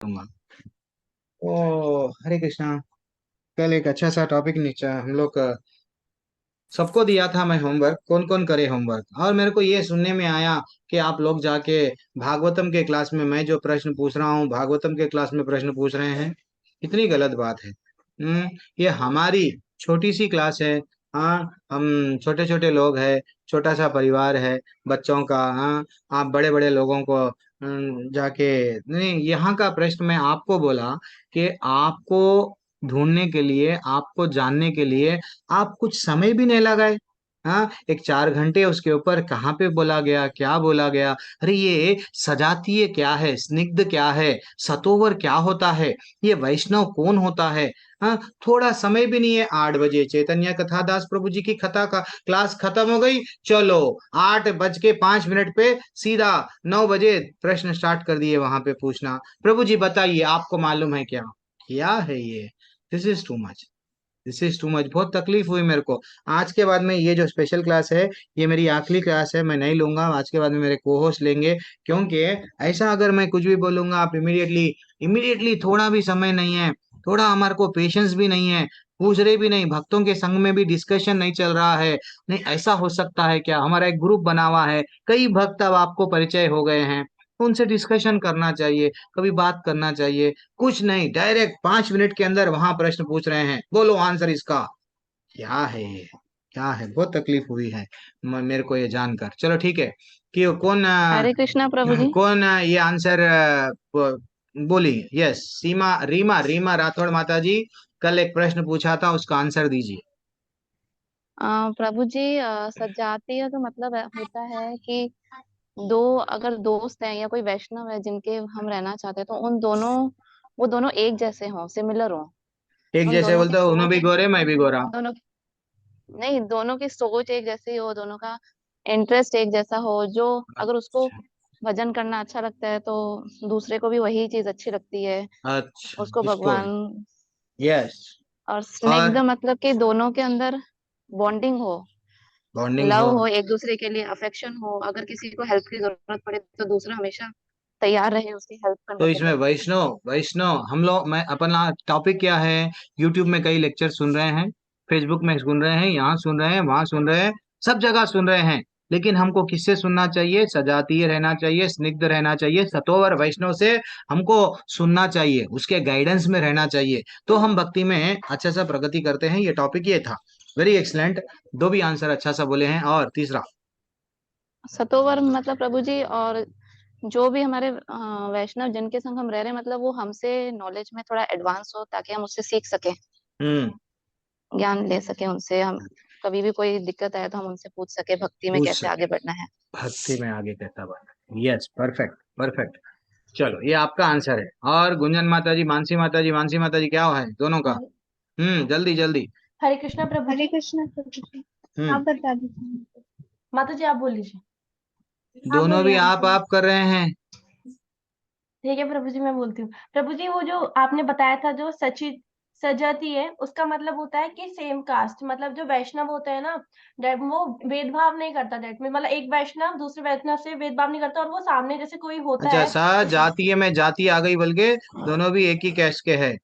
दूंगा। ओ हरे कृष्णा। कल एक अच्छा सा टॉपिक नीचे हम लोग सबको दिया था मैं होमवर्क, कौन कौन करे होमवर्क, और मेरे को ये सुनने में आया कि आप लोग जाके भागवतम के क्लास में मैं जो प्रश्न पूछ रहा हूँ भागवतम के क्लास में प्रश्न पूछ रहे हैं। कितनी गलत बात है। ये हमारी छोटी सी क्लास है। हाँ, हम छोटे छोटे लोग हैं, छोटा सा परिवार है बच्चों का। हाँ, आप बड़े बड़े लोगों को जाके नहीं, यहाँ का प्रश्न मैं आपको बोला कि आपको ढूंढने के लिए, आपको जानने के लिए आप कुछ समय भी नहीं लगाए। हाँ, एक 4 घंटे उसके ऊपर कहाँ पे बोला गया, क्या बोला गया। अरे ये सजातीय क्या है, स्निग्ध क्या है, सतोवर क्या होता है, ये वैष्णव कौन होता है। हाँ, थोड़ा समय भी नहीं है। 8 बजे चैतन्य कथादास प्रभु जी की कथा का क्लास खत्म हो गई। चलो 8:05 पे सीधा 9 बजे प्रश्न स्टार्ट कर दिए वहां पे पूछना। प्रभु जी बताइए आपको मालूम है क्या। क्या है ये। This is too much. This is too much. बहुत तकलीफ हुई मेरे को। आज के बाद में ये जो स्पेशल क्लास है, ये मेरी आखिरी क्लास है, मैं नहीं लूंगा। आज के बाद में मेरे को होस्ट लेंगे। क्योंकि ऐसा अगर मैं कुछ भी बोलूंगा आप इमीडिएटली इमीडिएटली, थोड़ा भी समय नहीं है, थोड़ा हमारे को पेशेंस भी नहीं है, पूछ रहे भी नहीं, भक्तों के संग में भी डिस्कशन नहीं चल रहा है। नहीं, ऐसा हो सकता है क्या। हमारा एक ग्रुप बना हुआ है, कई भक्त अब आपको परिचय हो गए हैं, उनसे डिस्कशन करना चाहिए, कभी बात करना चाहिए। कुछ नहीं, डायरेक्ट 5 मिनट के अंदर वहां प्रश्न पूछ रहे हैं, बोलो आंसर इसका। क्या है ये। क्या है। बहुत तकलीफ हुई है मेरे को ये जानकर। चलो ठीक है कि वो कौन हरे कृष्णा प्रभु जी। कौन ये आंसर बोली। यस, सीमा रीमा रीमा राठौड़ माता जी, कल एक प्रश्न पूछा था उसका आंसर दीजिए। प्रभु जी, सजातीय का मतलब होता है कि दो अगर दोस्त हैं या कोई वैष्णव है जिनके हम रहना चाहते हैं तो उन दोनों वो दोनों एक जैसे हों, सिमिलर हों। एक उन जैसे दोनों की बोलते हो, उन्हों भी सोच गोरे मैं भी गोरा। दोनों नहीं, दोनों की सोच एक जैसी हो, दोनों का इंटरेस्ट एक जैसा हो। जो अगर उसको अच्छा। भजन करना अच्छा लगता है तो दूसरे को भी वही चीज अच्छी लगती है, अच्छा, उसको इसको। भगवान। यस। और और स्निग्ध मतलब कि दोनों के अंदर बॉन्डिंग हो, बॉन्डिंग लव हो। हो, एक दूसरे के लिए अफेक्शन हो। अगर किसी को हेल्प की जरूरत पड़े तो दूसरा हमेशा तैयार रहे उसकी हेल्प तो करने के इसमें लिए। वैष्णव वैष्णव हम लोग, मैं अपना टॉपिक क्या है, यूट्यूब में कई लेक्चर सुन रहे हैं, फेसबुक में सुन रहे हैं, यहाँ सुन रहे हैं, वहां सुन रहे हैं, सब जगह सुन रहे हैं। लेकिन हमको किससे सुनना चाहिए। सजातीय रहना चाहिए, स्निग्ध रहना चाहिए, सतोवर वैष्णव से हमको सुनना चाहिए, उसके गाइडेंस में रहना चाहिए, तो हम भक्ति में अच्छा सा प्रगति करते हैं। ये टॉपिक ये था। Very excellent. दो भी आंसर अच्छा सा बोले हैं। और तीसरा। सतोवर मतलब प्रभु जी, और जो भी हमारे वैष्णव जिनके संग हम रह रहे हैं मतलब वो हमसे नॉलेज में थोड़ा एडवांस हो ताकि हम उससे सीख सकें, हम्म। ज्ञान ले सकें उनसे। हम कभी भी कोई दिक्कत आए तो हम उनसे पूछ सके भक्ति में पूछ कैसे सके, आगे बढ़ना है। भक्ति में आगे कैसा बढ़ना। Yes, perfect perfect. चलो ये आपका आंसर है। और गुंजन माता जी, मानसी माता जी, मानसी माता जी, क्या है दोनों का। हरे जल्दी जल्दी। हरे कृष्णा प्रभु हरे जी। कृष्णा प्रभु जी। आप हम्म। बता दीजिए। माता जी आप बोल लीजिए। आप दोनों बोलिए भी आप बोलिए। आप कर रहे हैं। ठीक है प्रभु जी मैं बोलती हूँ। प्रभु जी वो जो आपने बताया था जो सची सजाती है उसका मतलब होता है कि सेम कास्ट, मतलब जो वैष्णव होते हैं ना, वो भेदभाव नहीं करता। डेट में मतलब एक वैष्णव दूसरे वैष्णव से भेदभाव नहीं करता, और वो सामने जैसे कोई होता अच्छा, है। सा जातीय में जाति आ गई, बल्कि दोनों भी एक ही कैस्ट के हैं।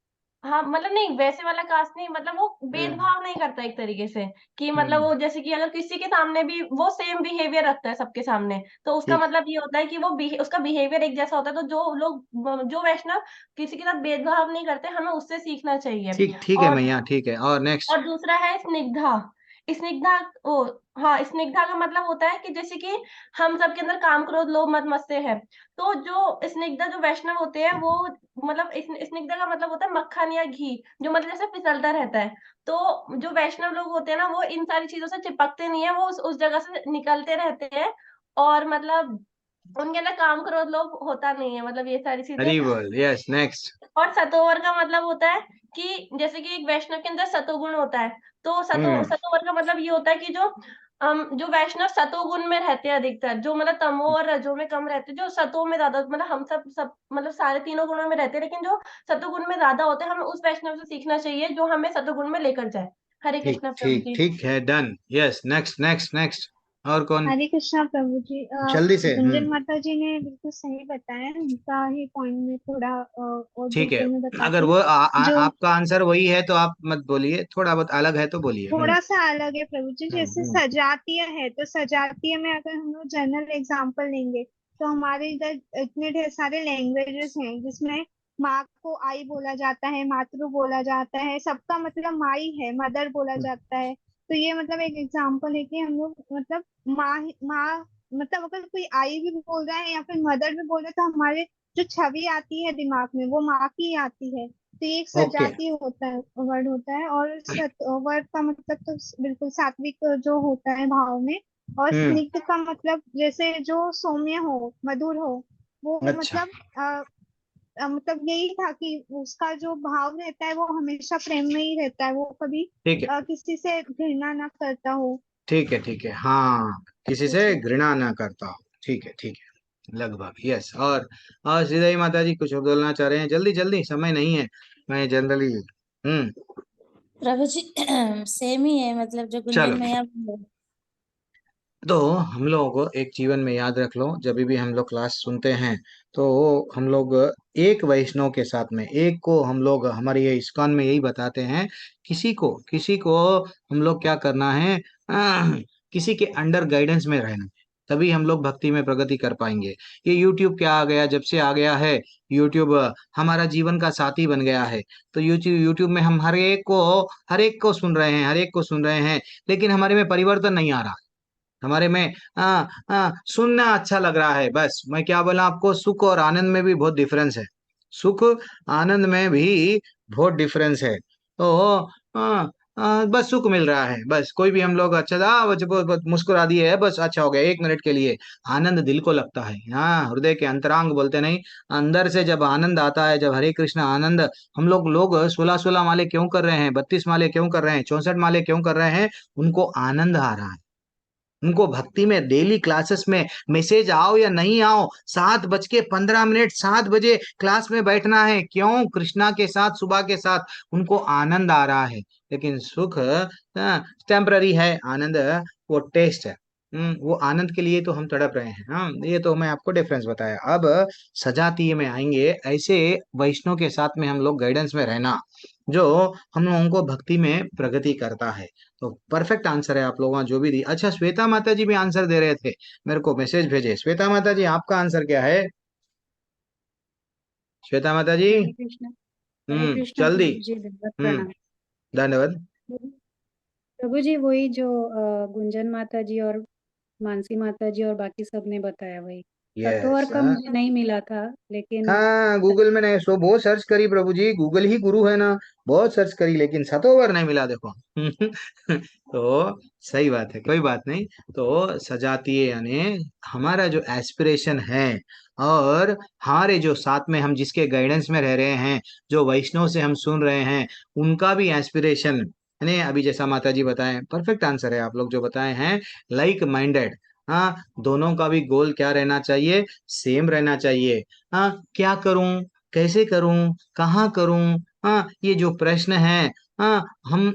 हाँ मतलब नहीं वैसे वाला कास्ट नहीं, मतलब वो हम्म। भेदभाव नहीं करता एक तरीके से। कि मतलब हम्म। वो जैसे कि अगर किसी के सामने भी वो सेम बिहेवियर रखता है सबके सामने, तो उसका ठीक मतलब ये होता है कि वो उसका बिहेवियर एक जैसा होता है। तो जो लोग जो वैष्णव किसी के साथ भेदभाव नहीं करते, हमें उससे सीखना चाहिए। ठीक ठीक है और मैया, ठीक है। और नेक्स्ट। और दूसरा है स्निग्धा। स्निग्धा ओ हाँ, स्निग्धा का मतलब होता है कि जैसे कि हम सबके अंदर काम क्रोध लोभ मद मत्सय है। तो जो स्निग्धा जो वैष्णव होते हैं वो मतलब स्निग्धा का मतलब होता है मक्खन या घी, जो मतलब जैसे फिसलता रहता है। तो जो वैष्णव लोग होते हैं ना वो इन सारी चीजों से चिपकते नहीं है, वो उस जगह से निकलते रहते हैं। और मतलब उनके अंदर काम क्रोध लोभ होता नहीं है, मतलब ये सारी चीजें। हरी बोल। Yes, next. और सतोवर का मतलब होता है कि जैसे कि एक वैष्णव के अंदर सतोगुण होता है। तो हम्म। सतोवर का मतलब ये होता है कि जो वैष्णव सतोगुण में रहते हैं अधिकतर, जो मतलब तमो और रजो में कम रहते हैं, जो सतो में ज्यादा, मतलब हम सब मतलब सारे तीनों गुणों में रहते हैं, लेकिन जो सतोगुण में ज्यादा होते हैं, हमें उस वैष्णव से सीखना चाहिए जो हमें सतोगुण में लेकर जाए। हरे ठीक कृष्णा प्रभु ठीक जी। ठीक है, done. Yes, next next next. और कौन? हरे कृष्णा प्रभु जी। जल्दी से। गुंजन माता जी ने बिल्कुल सही बताया, उनका ही पॉइंट में थोड़ा और ठीक है। डिटेल में अगर बताती वो हूँ। जो आपका आंसर वही है तो आप मत बोलिए, थोड़ा बहुत अलग है तो बोलिए। थोड़ा सा अलग है प्रभु जी, जैसे हम्म। सजातीय है तो सजातीय में अगर हम लोग जनरल एग्जांपल लेंगे तो हमारे इधर इतने ढेर सारे लैंग्वेजेस हैं जिसमें माँ को आई बोला जाता है, मातृ बोला जाता है, सबका मतलब माई है, मदर बोला जाता है। तो ये मतलब एक एग्जांपल है कि हम लोग मतलब माँ मतलब अगर कोई आई भी बोल रहा है या फिर मदर भी बोल रहा है तो हमारे जो छवि आती है दिमाग में वो माँ की ही आती है। तो ये एक ओके। सजातीय होता है, वर्ड होता है। और वर्ड का मतलब तो बिल्कुल सात्विक जो होता है भाव में। और हम्म। स्निग्ध का मतलब जैसे जो सौम्य हो, मधुर हो, वो अच्छा। मतलब मतलब यही था कि उसका जो भाव रहता है वो हमेशा प्रेम में ही रहता है, वो कभी ठीक है, किसी से घृणा ना करता हो। ठीक है, ठीक है। हाँ, किसी से जैसे घृणा ना करता हो। ठीक है, ठीक है, लगभग यस। और सीधा ही माता जी कुछ और बोलना चाह रहे हैं? जल्दी जल्दी, समय नहीं है। मैं जनरली प्रभु जी सेम ही है, मतलब जो चलो। गुंजन मैया। तो हम लोगों को एक जीवन में याद रख लो, जब भी हम लोग क्लास सुनते हैं तो हम लोग एक वैष्णव के साथ में, एक को हम लोग हमारे ये इस्कॉन में यही बताते हैं, किसी को हम लोग क्या करना है, किसी के अंडर गाइडेंस में रहना। तभी हम लोग भक्ति में प्रगति कर पाएंगे। ये यूट्यूब क्या आ गया, जब से आ गया है यूट्यूब, हमारा जीवन का साथी बन गया है। तो यूट्यूब यूट्यूब में हम हर एक को सुन रहे हैं, हर एक को सुन रहे हैं, लेकिन हमारे में परिवर्तन नहीं आ रहा। हमारे में सुनना अच्छा लग रहा है, बस। मैं क्या बोला आपको, सुख और आनंद में भी बहुत डिफरेंस है। सुख आनंद में भी बहुत डिफरेंस है। तो आ, बस सुख मिल रहा है, बस। कोई भी हम लोग अच्छा था, बस मुस्कुरा दिए है, बस अच्छा हो गया 1 मिनट के लिए। आनंद दिल को लगता है, हाँ, हृदय के अंतरांग बोलते नहीं, अंदर से जब आनंद आता है, जब हरे कृष्ण आनंद। हम लोग 16-16 माले क्यों कर रहे हैं, 32 माले क्यों कर रहे हैं, 64 माले क्यों कर रहे हैं? उनको आनंद आ रहा है। उनको भक्ति में डेली क्लासेस में मैसेज आओ या नहीं आओ, 7:15, 7 बजे क्लास में बैठना है। क्यों? कृष्णा के साथ, सुबह के साथ। उनको आनंद आ रहा है। लेकिन सुख टेम्पररी है, आनंद वो टेस्ट है। वो आनंद के लिए तो हम तड़प रहे हैं। हाँ, ये तो मैं आपको डिफरेंस बताया। अब सजातीय में आएंगे, ऐसे वैष्णव के साथ में हम लोग गाइडेंस में रहना, जो हम लोगों को भक्ति में प्रगति करता है। तो परफेक्ट आंसर है आप लोगों ने जो भी दी। अच्छा, श्वेता माता जी भी आंसर दे रहे थे, मेरे को मैसेज भेजे। श्वेता माता जी, आपका आंसर क्या है? श्वेता माता जी। हरे कृष्णा जल्दी। प्रभु जी, दंडवत हम्म। प्रणाम। धन्यवाद। प्रभु जी वही जो गुंजन माता जी और मानसी माता जी और बाकी सब ने बताया, वही यस। सत्वर का मुझे नहीं मिला था, लेकिन हाँ, गूगल में नहीं, सो बहुत सर्च करी प्रभु जी, गूगल ही गुरु है ना। बहुत सर्च करी, लेकिन सतोवर नहीं मिला, देखो। तो सही बात है, कोई बात नहीं। तो सजातीय यानी हमारा जो एस्पिरेशन है, और हमारे जो साथ में हम जिसके गाइडेंस में रह रहे हैं, जो वैष्णव से हम सुन रहे हैं, उनका भी एस्पिरेशन यानी अभी जैसा माता जी बताएं, परफेक्ट आंसर है आप लोग जो बताए हैं, लाइक माइंडेड। हाँ, दोनों का भी गोल क्या रहना चाहिए? सेम रहना चाहिए। हाँ, क्या करूं, कैसे करूं, कहाँ करूं? हाँ, ये जो प्रश्न है, हाँ,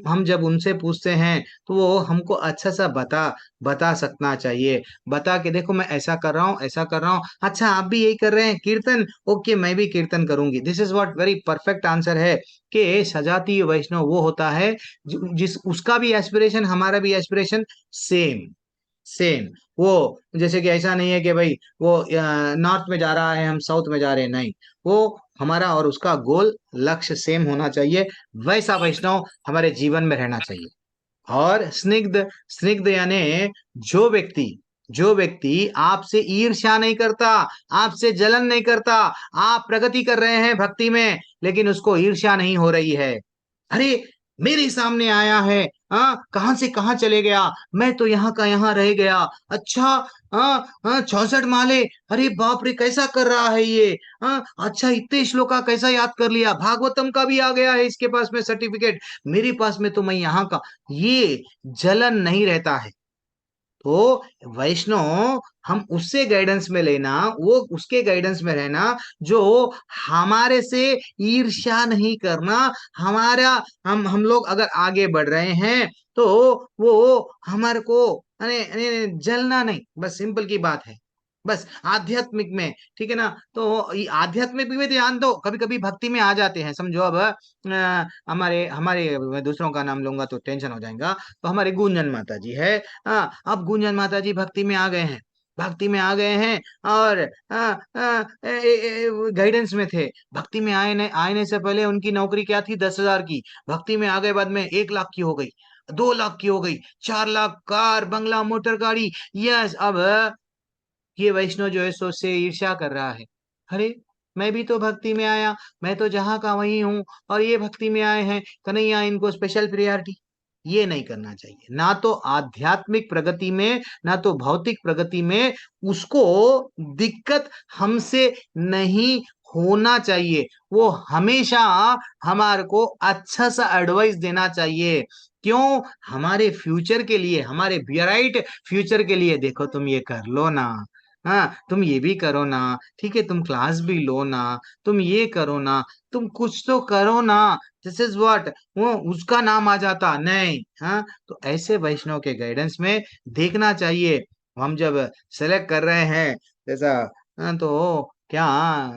हम जब उनसे पूछते हैं तो वो हमको अच्छा सा बता सकना चाहिए। बता के देखो, मैं ऐसा कर रहा हूँ, ऐसा कर रहा हूँ, अच्छा आप भी यही कर रहे हैं कीर्तन, ओके मैं भी कीर्तन करूंगी। This is what very perfect answer है, कि सजातीय वैष्णव वो होता है जिस उसका भी एस्पिरेशन, हमारा भी एस्पिरेशन सेम सेम। वो जैसे कि ऐसा नहीं है कि भाई वो नॉर्थ में जा रहा है, हम साउथ में जा रहे हैं, नहीं। वो हमारा और उसका गोल, लक्ष्य सेम होना चाहिए। वैसा वैष्णव हमारे जीवन में रहना चाहिए। और स्निग्ध, स्निग्ध यानी जो व्यक्ति जो व्यक्ति आपसे ईर्ष्या नहीं करता, आपसे जलन नहीं करता। आप प्रगति कर रहे हैं भक्ति में, लेकिन उसको ईर्ष्या नहीं हो रही है। अरे, मेरे सामने आया है, हाँ, कहाँ से कहाँ चले गया, मैं तो यहाँ का यहाँ रह गया। अच्छा, हाँ हाँ, 64 माले, अरे बाप रे, कैसा कर रहा है ये। हाँ, अच्छा, इतने श्लोका कैसा याद कर लिया, भागवतम का भी आ गया है इसके पास में सर्टिफिकेट, मेरे पास में तो मैं यहाँ का। ये जलन नहीं रहता है। तो वैष्णव, हम उससे गाइडेंस में लेना, वो उसके गाइडेंस में रहना, जो हमारे से ईर्ष्या नहीं करना। हमारा हम लोग अगर आगे बढ़ रहे हैं तो वो हमारे को अरे अरे जलना नहीं, बस सिंपल की बात है। बस आध्यात्मिक में, ठीक है ना, तो ये आध्यात्मिक भी ध्यान दो, कभी कभी भक्ति में आ जाते हैं। समझो अब हमारे हमारे मैं दूसरों का नाम लूंगा तो टेंशन हो जाएगा। तो हमारे गुंजन माता जी है, अब गुंजन माता जी भक्ति में आ गए हैं, भक्ति में आ गए हैं, और गाइडेंस में थे। भक्ति में आने से पहले उनकी नौकरी क्या थी, 10,000 की। भक्ति में आ गए, बाद में 1 लाख की हो गई, 2 लाख की हो गई, 4 लाख, कार बंगला मोटर गाड़ी। यस, अब ये वैष्णव जो है सो से ईर्ष्या कर रहा है। अरे मैं भी तो भक्ति में आया, मैं तो जहां का वही हूँ, और ये भक्ति में आए हैं, कन्हैया इनको स्पेशल प्रियोरिटी। ये नहीं करना चाहिए, ना तो आध्यात्मिक प्रगति में, ना तो भौतिक प्रगति में उसको दिक्कत हमसे नहीं होना चाहिए। वो हमेशा हमारे को अच्छा सा एडवाइस देना चाहिए। क्यों? हमारे फ्यूचर के लिए, हमारे ब्राइट फ्यूचर के लिए। देखो तुम ये कर लो ना, हाँ तुम ये भी करो ना, ठीक है, तुम क्लास भी लो ना, तुम ये करो ना, तुम कुछ तो करो ना। दिस इज व्हाट, वो उसका नाम आ जाता नहीं। हाँ, तो ऐसे वैष्णव के गाइडेंस में देखना चाहिए। हम जब सेलेक्ट कर रहे हैं जैसा, हाँ, तो क्या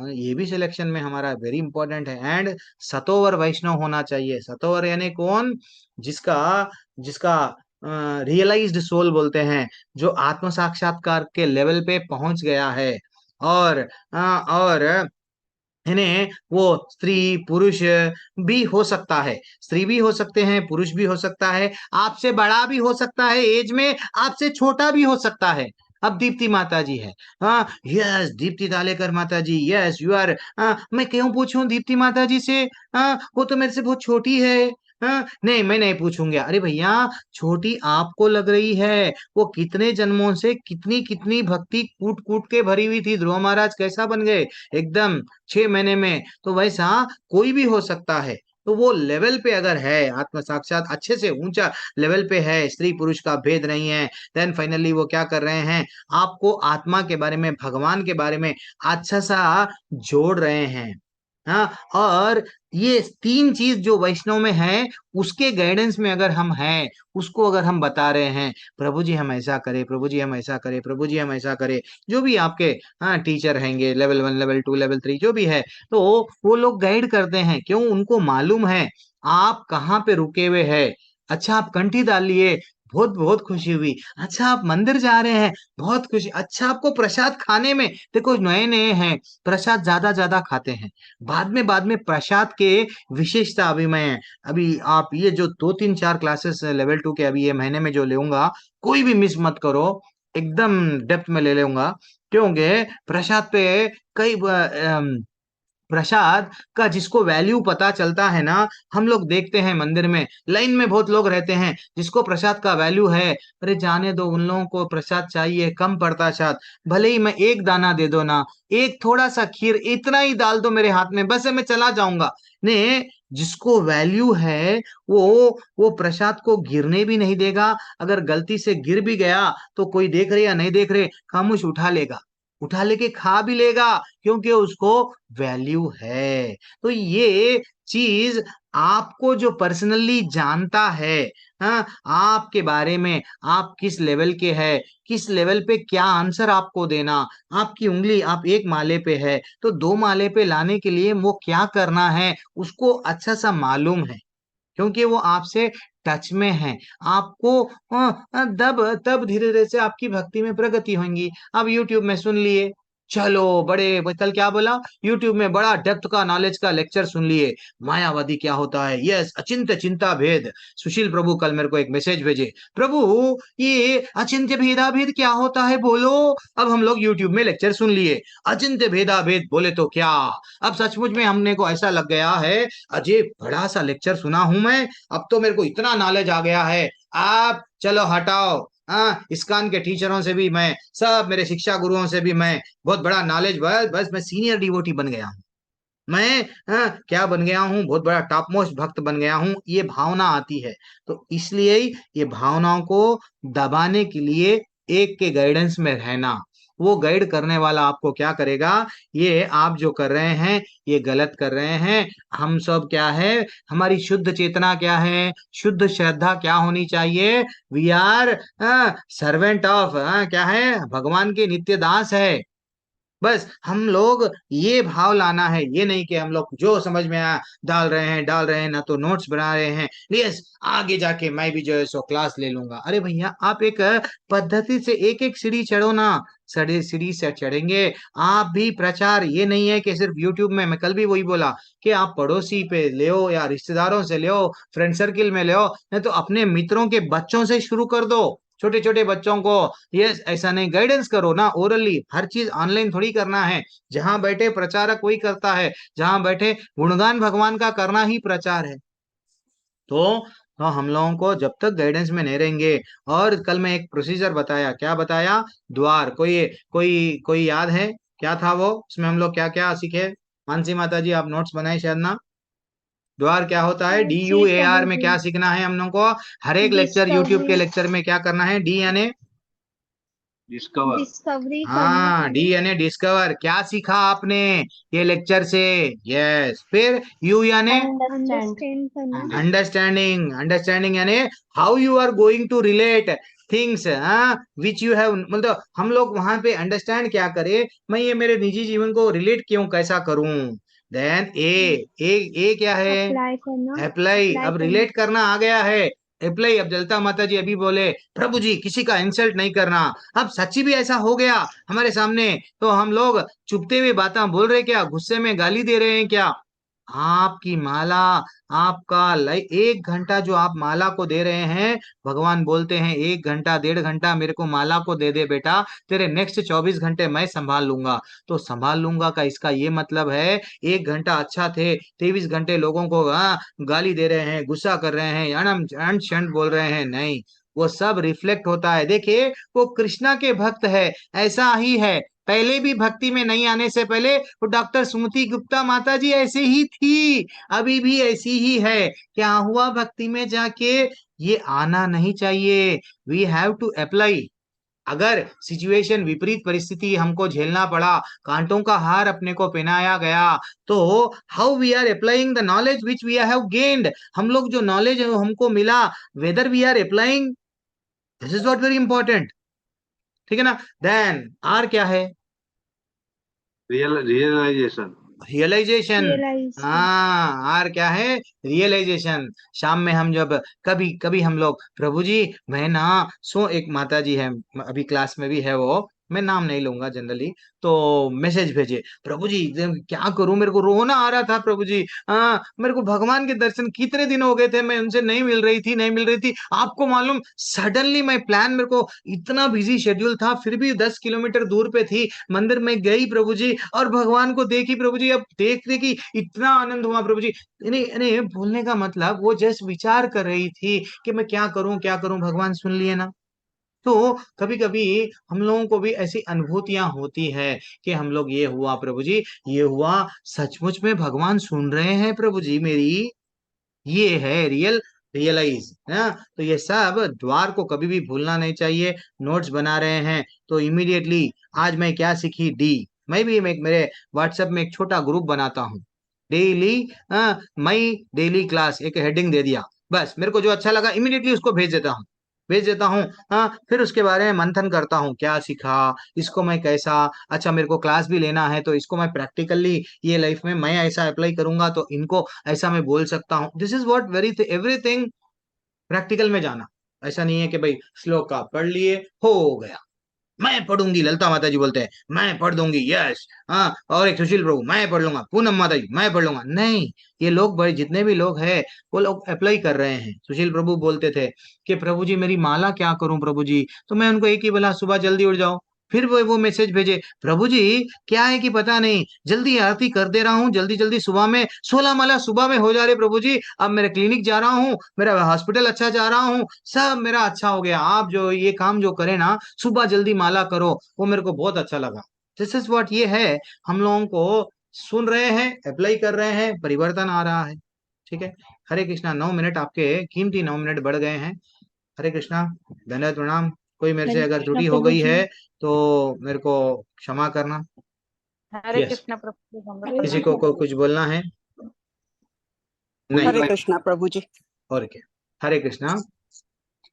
ये भी सिलेक्शन में हमारा वेरी इंपॉर्टेंट है। एंड सतोवर वैष्णव होना चाहिए। सतोवर यानी कौन? जिसका जिसका रियलाइज्ड सोल बोलते हैं, जो आत्म साक्षात्कार के लेवल पे पहुंच गया है। और और इन्हें वो स्त्री पुरुष भी हो सकता है, स्त्री भी हो सकते हैं, पुरुष भी हो सकता है, आपसे बड़ा भी हो सकता है एज में, आपसे छोटा भी हो सकता है। अब दीप्ति माता जी है, हाँ यस, दीप्ति दालेकर माता जी, यस यू आर। मैं क्यों पूछूं दीप्ति माता जी से? वो तो मेरे से बहुत छोटी है। नहीं, मैं नहीं पूछूंगा। अरे भैया, छोटी आपको लग रही है, वो कितने जन्मों से कितनी कितनी भक्ति कूट कूट के भरी हुई थी। ध्रुव महाराज कैसा बन गए एकदम 6 महीने में। तो वैसा कोई भी हो सकता है। तो वो लेवल पे अगर है, आत्म साक्षात अच्छे से ऊंचा लेवल पे है, स्त्री पुरुष का भेद नहीं है, देन फाइनली वो क्या कर रहे हैं, आपको आत्मा के बारे में, भगवान के बारे में अच्छा सा जोड़ रहे हैं। हाँ, और ये 3 चीज जो वैष्णव में है, उसके गाइडेंस में अगर हम हैं, उसको अगर हम बता रहे हैं, प्रभु जी हम ऐसा करें, प्रभु जी हम ऐसा करें, प्रभु जी हम ऐसा करें, जो भी आपके हाँ टीचर हैंगे, लेवल 1 लेवल 2 लेवल 3 जो भी है, तो वो लोग गाइड करते हैं। क्यों? उनको मालूम है आप कहाँ पे रुके हुए हैं। अच्छा आप कंठी डाल लिए, बहुत बहुत खुशी हुई। अच्छा आप मंदिर जा रहे हैं, बहुत खुशी। अच्छा आपको प्रसाद खाने में, देखो नए नए हैं, प्रसाद ज्यादा ज्यादा खाते हैं, बाद में प्रसाद के विशेषता अभी मैं, अभी आप ये जो 2 3 4 क्लासेस लेवल 2 के अभी ये महीने में जो लेऊंगा, कोई भी मिस मत करो, एकदम डेप्थ में ले लूंगा। क्योंकि प्रसाद पे कई प्रसाद का जिसको वैल्यू पता चलता है ना, हम लोग देखते हैं मंदिर में लाइन में बहुत लोग रहते हैं, जिसको प्रसाद का वैल्यू है, अरे जाने दो, उन लोगों को प्रसाद चाहिए कम पड़ता शायद, भले ही मैं एक दाना दे दो ना, एक थोड़ा सा खीर इतना ही डाल दो मेरे हाथ में, बस मैं चला जाऊंगा। ने जिसको वैल्यू है, वो प्रसाद को गिरने भी नहीं देगा। अगर गलती से गिर भी गया तो कोई देख रहे या नहीं देख रहे, खामोश उठा लेगा, उठा लेके खा भी लेगा, क्योंकि उसको वैल्यू है। तो ये चीज आपको जो पर्सनली जानता है, हाँ आपके बारे में, आप किस लेवल के हैं, किस लेवल पे क्या आंसर आपको देना, आपकी उंगली आप एक माले पे है तो 2 माले पे लाने के लिए वो क्या करना है, उसको अच्छा सा मालूम है। क्योंकि वो आपसे टच में है। आपको तब तब धीरे धीरे से आपकी भक्ति में प्रगति होंगी। अब यूट्यूब में सुन लिए, चलो बड़े कल क्या बोला, यूट्यूब में बड़ा डेप्थ का नॉलेज का लेक्चर सुन लिए, मायावादी क्या होता है, यस अचिंत्य चिंता भेद। सुशील प्रभु कल मेरे को एक मैसेज भेजे, प्रभु ये अचिंत्य भेदा भेद क्या होता है बोलो। अब हम लोग यूट्यूब में लेक्चर सुन लिए, अचिंत्य भेदा भेद बोले तो क्या। अब सचमुच में हमने को ऐसा लग गया है, अजय बड़ा सा लेक्चर सुना हूं मैं, अब तो मेरे को इतना नॉलेज आ गया है। आप चलो हटाओ, हाँ इस्कॉन के टीचरों से भी मैं, सब मेरे शिक्षा गुरुओं से भी मैं बहुत बड़ा नॉलेज, बस बस मैं सीनियर डिवोटी बन गया हूँ। मैं क्या बन गया हूँ, बहुत बड़ा टॉप मोस्ट भक्त बन गया हूँ, ये भावना आती है। तो इसलिए ही ये भावनाओं को दबाने के लिए एक के गाइडेंस में रहना, वो गाइड करने वाला आपको क्या करेगा, ये आप जो कर रहे हैं ये गलत कर रहे हैं। हम सब क्या है, हमारी शुद्ध चेतना क्या है, शुद्ध श्रद्धा क्या होनी चाहिए, वी आर सर्वेंट ऑफ, क्या है, भगवान के नित्य दास है। बस हम लोग ये भाव लाना है, ये नहीं कि हम लोग जो समझ में आया डाल रहे हैं ना, तो नोट्स बना रहे हैं, यस आगे जाके मैं भी जो है सो क्लास ले लूंगा। अरे भैया आप एक पद्धति से एक एक सीढ़ी चढ़ो ना, सड़े सीढ़ी से चढ़ेंगे आप भी। प्रचार ये नहीं है कि सिर्फ यूट्यूब में, मैं कल भी वही बोला कि आप पड़ोसी पे ले या रिश्तेदारों से ले, फ्रेंड सर्किल में ले, नहीं तो अपने मित्रों के बच्चों से शुरू कर दो, छोटे छोटे बच्चों को। ये ऐसा नहीं, गाइडेंस करो ना ओरली, हर चीज ऑनलाइन थोड़ी करना है। जहां बैठे प्रचारक वही करता है, जहां बैठे गुणगान भगवान का करना ही प्रचार है। तो हम लोगों को जब तक गाइडेंस में नहीं रहेंगे, और कल मैं एक प्रोसीजर बताया, क्या बताया, द्वार, कोई कोई कोई याद है क्या था वो, उसमें हम लोग क्या क्या सीखे, मानसी माता जी आप नोट्स बनाए शायद ना। द्वार क्या होता है, DUAR में क्या सीखना है हम लोगों को, हर एक लेक्चर यूट्यूब के डिस्कवरी, लेक्चर में क्या करना है, डी यानी डिस्कवर। डिस्कवरी करना हाँ, डी पहले। यानी डिस्कवर, क्या सीखा आपने ये लेक्चर से, यस। फिर यू यानी अंडरस्टैंड। अंडरस्टैंड करना। अंडरस्टैंडिंग, अंडरस्टैंडिंग यानी how you are going to relate things which you have, मतलब हम लोग वहां पे अंडरस्टैंड क्या करें, मैं ये मेरे निजी जीवन को रिलेट क्यों कैसा करूं। देन ए क्या है, अप्लाई करना, अप्लाई। अप्लाई अब करना। रिलेट करना आ गया है, अप्लाई। अब जलता माता जी अभी बोले प्रभु जी किसी का इंसल्ट नहीं करना, अब सच्ची भी ऐसा हो गया हमारे सामने, तो हम लोग चुपते हुए बातें बोल रहे क्या, गुस्से में गाली दे रहे हैं क्या। आपकी माला, आपका 1 घंटा जो आप माला को दे रहे हैं, भगवान बोलते हैं 1 घंटा 1.5 घंटा मेरे को माला को दे दे बेटा, तेरे नेक्स्ट 24 घंटे मैं संभाल लूंगा। तो संभाल लूंगा का इसका ये मतलब है 1 घंटा अच्छा थे, 23 घंटे लोगों को गाली दे रहे हैं, गुस्सा कर रहे हैं, अनशंड बोल रहे हैं, नहीं। वो सब रिफ्लेक्ट होता है, देखिए वो कृष्णा के भक्त है, ऐसा ही है। पहले भी भक्ति में नहीं आने से पहले वो डॉक्टर सुमति गुप्ता माता जी ऐसे ही थी, अभी भी ऐसी ही है। क्या हुआ भक्ति में जाके, ये आना नहीं चाहिए, वी हैव टू अप्लाई। अगर सिचुएशन विपरीत परिस्थिति हमको झेलना पड़ा, कांटों का हार अपने को पहनाया गया, तो how we are applying the knowledge which we have gained, हम लोग जो नॉलेज हमको मिला, whether we are applying, this is what very important. ठीक है ना। देन आर क्या है, रियलाइजेशन। रियलाइजेशन। रियलाइज। हाँ, आर क्या है, रियलाइजेशन। शाम में हम जब कभी कभी हम लोग प्रभु जी मैं ना, सो एक माता जी है अभी क्लास में भी है, वो मैं नाम नहीं लूंगा जनरली, तो मैसेज भेजे, प्रभु जी क्या करूं, मेरे को रोना आ रहा था प्रभु जी, हाँ मेरे को भगवान के दर्शन कितने दिन हो गए थे, मैं उनसे नहीं मिल रही थी, आपको मालूम सडनली मैं प्लान, मेरे को इतना बिजी शेड्यूल था, फिर भी 10 किलोमीटर दूर पे थी, मंदिर में गई प्रभु जी, और भगवान को देखी प्रभु जी, अब देख देखी इतना आनंद हुआ प्रभु जी। यानी यानी बोलने का मतलब वो जस्ट विचार कर रही थी कि मैं क्या करूं, भगवान सुन लिए ना। तो कभी कभी हम लोगों को भी ऐसी अनुभूतियां होती है कि हम लोग ये हुआ प्रभु जी, ये हुआ, सचमुच में भगवान सुन रहे हैं प्रभु जी मेरी, ये है रियलाइज है। तो ये सब द्वार को कभी भी भूलना नहीं चाहिए। नोट्स बना रहे हैं तो इमीडिएटली, आज मैं क्या सीखी, डी, मैं भी मेरे व्हाट्सएप में एक छोटा ग्रुप बनाता हूँ डेली, मई डेली क्लास, एक हेडिंग दे दिया, बस मेरे को जो अच्छा लगा इमीडिएटली उसको भेज देता हूँ। हाँ, फिर उसके बारे में मंथन करता हूँ, क्या सीखा, इसको मैं कैसा, अच्छा मेरे को क्लास भी लेना है तो इसको मैं प्रैक्टिकली ये लाइफ में मैं ऐसा अप्लाई करूंगा तो इनको ऐसा मैं बोल सकता हूँ। This is what very everything practical में जाना। ऐसा नहीं है कि भाई श्लोक का पढ़ लिए हो गया, मैं पढ़ूंगी, ललिता माता जी बोलते हैं मैं पढ़ दूंगी, यस, हाँ, और एक सुशील प्रभु मैं पढ़ लूंगा, पूनम माता जी मैं पढ़ लूंगा, नहीं। ये लोग बड़े जितने भी लोग हैं वो लोग अप्लाई कर रहे हैं। सुशील प्रभु बोलते थे कि प्रभु जी मेरी माला क्या करूं प्रभु जी, तो मैं उनको एक ही बोला सुबह जल्दी उठ जाओ। फिर वो मैसेज भेजे, प्रभु जी क्या है कि पता नहीं, जल्दी आरती कर दे रहा हूँ, जल्दी जल्दी सुबह में 16 माला सुबह में हो जा रहे प्रभु जी, अब मेरे क्लिनिक जा रहा हूँ, मेरा हॉस्पिटल अच्छा जा रहा हूँ, सब मेरा अच्छा हो गया, आप जो ये काम जो करे ना, सुबह जल्दी माला करो, वो मेरे को बहुत अच्छा लगा। दिस इज व्हाट ये है, हम लोगों को सुन रहे हैं, अप्लाई कर रहे हैं, परिवर्तन आ रहा है। ठीक है। हरे कृष्णा, 9 मिनट आपके कीमती 9 मिनट बढ़ गए हैं। हरे कृष्णा, धन्यवाद, प्रणाम। कोई मेरे से हरे अगर कृष्णा त्रुटि हो प्रभु गई जी। है तो मेरे को क्षमा करना। हरे यस, कृष्णा प्रभु जी, हम लोग हरे किसी प्रणाम को करते कुछ बोलना है? नहीं। हरे कृष्णा प्रभु जी। और क्या। हरे कृष्णा।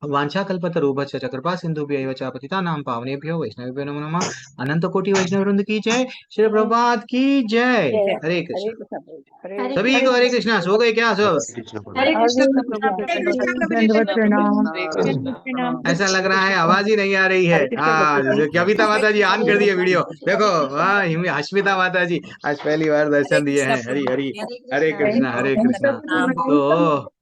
वांछा कल्पतरुभ्यश्च च कृपा सिन्धुभ्यैव च पतितानां पावनेभ्यो वैष्णवेभ्यो नमो नमः। अनंत कोटि वैष्णव वृंद की जय, श्री प्रभुपाद की जय। हैं। हरे हरे कृष्णा। कृष्णा प्रभु जी, हरे हरे सभी हरे को हरे कृष्णा। सो गए क्या सब? हरे कृष्णा हरे प्रभु जी, कृष्णा हरे प्रभु कृष्णा जी, प्रभु जी। दंडवत प्रणाम। ऐसा लग रहा है आवाज ही नहीं आ रही है। हरे कृष्णा प्रभु जी। कविता माता जी ऑन कर दिए वीडियो, देखो। वाह, अश्मिता माता जी आज पहली बार दर्शन दिए हैं। हरी हरी। हरे कृष्णा हरे कृष्णा। तो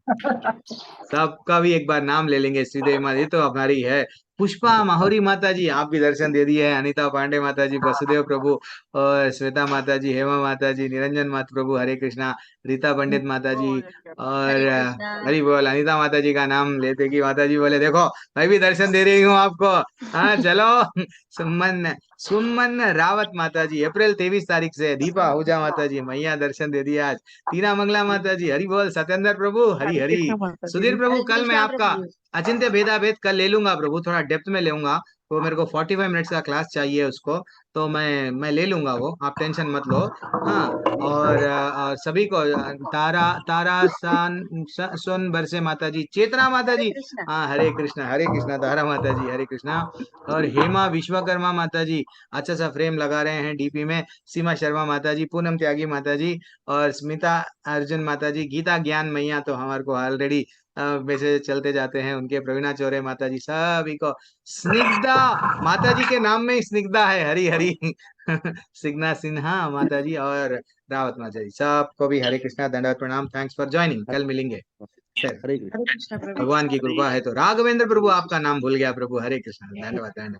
सबका भी एक बार नाम ले लेंगे। श्रीदेवी माता जी तो हमारी है। पुष्पा माहौरी माता जी आप भी दर्शन दे दिए हैं। अनीता पांडे माता जी, वसुदेव प्रभु और श्वेता माता जी, हेमा माता जी, निरंजन माता प्रभु, हरे कृष्णा। रीता पंडित माता जी और हरी बोल। अनीता माता जी का नाम लेते कि माता जी बोले देखो मैं भी दर्शन दे रही हूँ आपको। हाँ चलो। सुमन सुमन रावत माता जी अप्रैल 23 तारीख से। दीपा आहूजा माता जी मैया दर्शन दे दिया आज। टीना मंगला माता जी, हरि बोल। सत्येंद्र प्रभु हरी हरे हरी। कृष्णा माता सुधीर जी। प्रभु हरे कल मैं कृष्णा आपका प्रभु जी। अचिंत्य भेदाभेद कल ले लूंगा प्रभु, थोड़ा डेप्थ में लूंगा। तो मेरे को 45 मिनट्स का क्लास चाहिए उसको। तो मैं ले लूंगा वो, आप टेंशन मत लो। हाँ। और सभी को तारा तारा सोन बरसे माता जी, चेतना माता हरे जी। कृष्णा। हाँ हरे कृष्णा हरे कृष्णा। तारा माता जी हरे कृष्णा। और हेमा विश्वकर्मा माता जी अच्छा सा फ्रेम लगा रहे हैं डीपी में। सीमा शर्मा माता जी, पूनम त्यागी माता जी और स्मिता अर्जुन माता जी, गीता ज्ञान मैया तो हमारे को ऑलरेडी वैसे चलते जाते हैं उनके। प्रवीणा चौरे माता जी, सभी को। स्निग्धा माता जी के नाम में ही स्निग्धा है। हरी हरी। सिग्ना सिन्हा माता जी और रावत माता जी, सबको भी हरे कृष्णा दंडवत प्रणाम। Thanks for joining. कल मिलेंगे फिर। हरे कृष्णा प्रभु जी। भगवान की कृपा है तो। राघवेंद्र प्रभु आपका नाम भूल गया प्रभु। हरे कृष्णा। धन्यवाद धन्यवाद।